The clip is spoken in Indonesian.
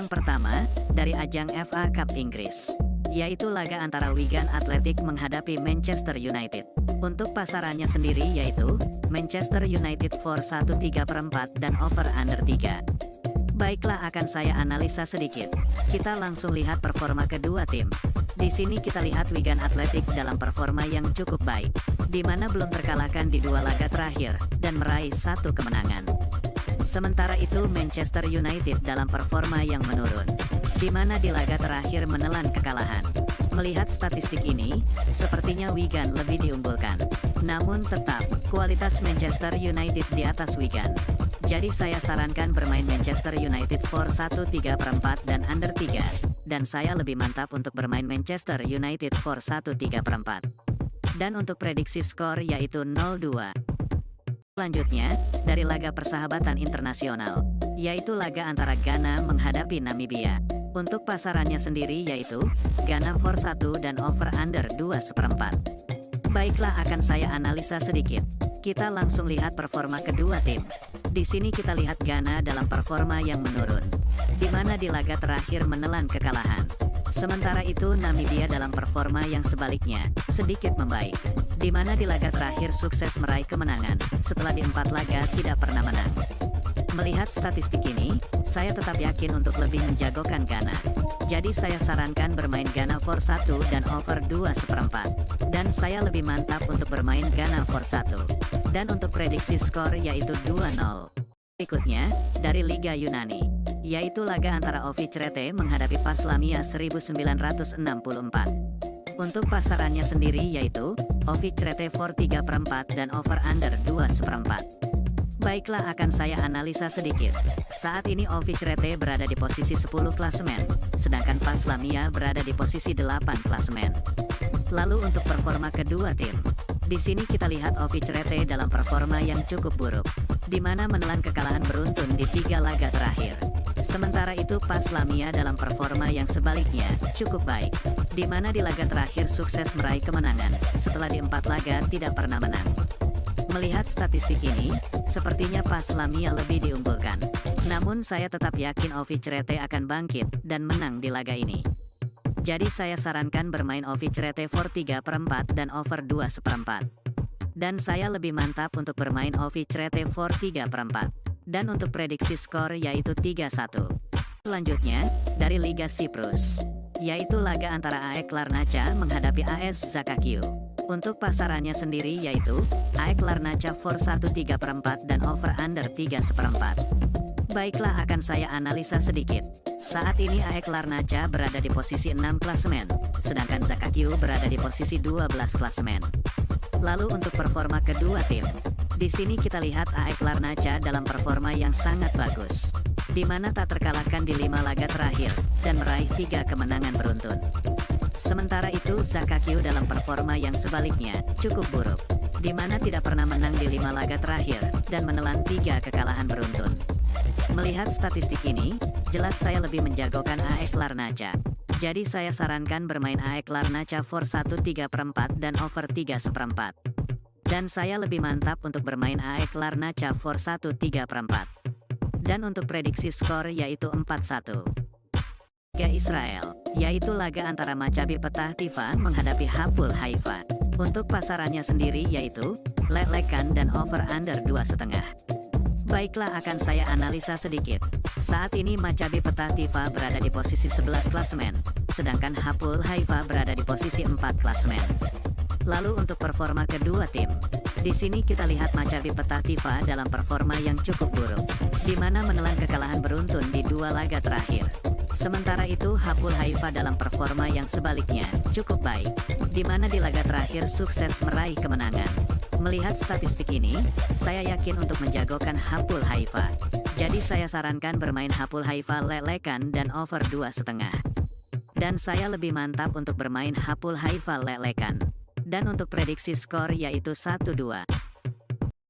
Yang pertama, dari ajang FA Cup Inggris, yaitu laga antara Wigan Athletic menghadapi Manchester United. Untuk pasarannya sendiri yaitu Manchester United for 1/3/4 dan over under 3. Baiklah, akan saya analisa sedikit. Kita langsung lihat performa kedua tim. Di sini kita lihat Wigan Athletic dalam performa yang cukup baik, di mana belum terkalahkan di 2 laga terakhir dan meraih 1 kemenangan. Sementara itu Manchester United dalam performa yang menurun, di mana di laga terakhir menelan kekalahan. Melihat statistik ini, sepertinya Wigan lebih diunggulkan. Namun tetap, kualitas Manchester United di atas Wigan. Jadi saya sarankan bermain Manchester United for 1/3/4 dan under 3. Dan saya lebih mantap untuk bermain Manchester United for 1/3/4. Dan untuk prediksi skor yaitu 0-2. Selanjutnya, dari laga persahabatan internasional, yaitu laga antara Ghana menghadapi Namibia. Untuk pasarannya sendiri yaitu Ghana for 1 dan over under 2/4. Baiklah, akan saya analisa sedikit. Kita langsung lihat performa kedua tim. Di sini kita lihat Ghana dalam performa yang menurun, di mana di laga terakhir menelan kekalahan. Sementara itu Namibia dalam performa yang sebaliknya, sedikit membaik, di mana di laga terakhir sukses meraih kemenangan, setelah di 4 laga tidak pernah menang. Melihat statistik ini, saya tetap yakin untuk lebih menjagokan Ghana. Jadi saya sarankan bermain Ghana for 1 dan over 2/4. Dan saya lebih mantap untuk bermain Ghana for 1. Dan untuk prediksi skor yaitu 2-0. Berikutnya, dari Liga Yunani, yaitu laga antara Ovic Rete menghadapi PAS Lamia 1964. Untuk pasarannya sendiri yaitu Ovic Rete for 3/4 dan over under 2/4. Baiklah, akan saya analisa sedikit. Saat ini Ovic Rete berada di posisi 10 klasemen, sedangkan PAS Lamia berada di posisi 8 klasemen. Lalu untuk performa kedua tim, di sini kita lihat Ovic Rete dalam performa yang cukup buruk, di mana menelan kekalahan beruntun di 3 laga terakhir. Sementara itu PAS Lamia dalam performa yang sebaliknya, cukup baik, di mana di laga terakhir sukses meraih kemenangan, setelah di 4 laga tidak pernah menang. Melihat statistik ini, sepertinya PAS Lamia lebih diunggulkan. Namun saya tetap yakin Ovic Rete akan bangkit dan menang di laga ini. Jadi saya sarankan bermain Ovic Rete for 3/4 dan over 2/4. Dan saya lebih mantap untuk bermain Ovic Rete for 3/4. Dan untuk prediksi skor yaitu 3-1. Selanjutnya, dari Liga Siprus, yaitu laga antara AEK Larnaca menghadapi AS Zakakio. Untuk pasarannya sendiri yaitu AEK Larnaca for 1/3/4 dan over under 3/4. Baiklah, akan saya analisa sedikit. Saat ini AEK Larnaca berada di posisi 6 klasemen, sedangkan Zakakio berada di posisi 12 klasemen. Lalu untuk performa kedua tim, di sini kita lihat AEK Larnaca dalam performa yang sangat bagus, di mana tak terkalahkan di 5 laga terakhir dan meraih 3 kemenangan beruntun. Sementara itu Zakakio dalam performa yang sebaliknya, cukup buruk, di mana tidak pernah menang di 5 laga terakhir dan menelan 3 kekalahan beruntun. Melihat statistik ini, jelas saya lebih menjagokan AEK Larnaca. Jadi saya sarankan bermain AEK Larnaca for 1/3/4 dan over 3/4. Dan saya lebih mantap untuk bermain AEK Larnaca for 1/3/4. Dan untuk prediksi skor yaitu 4-1. Liga Israel, yaitu laga antara Maccabi Petah Tikva menghadapi Hapoel Haifa. Untuk pasarannya sendiri yaitu lelekan dan over under 2,5. Baiklah, akan saya analisa sedikit. Saat ini Maccabi Petah Tikva berada di posisi 11 klasemen, sedangkan Hapoel Haifa berada di posisi 4 klasemen. Lalu untuk performa kedua tim, di sini kita lihat Maccabi Petah Tikva dalam performa yang cukup buruk, di mana menelan kekalahan beruntun di 2 laga terakhir. Sementara itu Hapoel Haifa dalam performa yang sebaliknya, cukup baik, di mana di laga terakhir sukses meraih kemenangan. Melihat statistik ini, saya yakin untuk menjagokan Hapoel Haifa. Jadi saya sarankan bermain Hapoel Haifa lelekan dan over 2,5. Dan saya lebih mantap untuk bermain Hapoel Haifa lelekan. Dan untuk prediksi skor yaitu 1-2.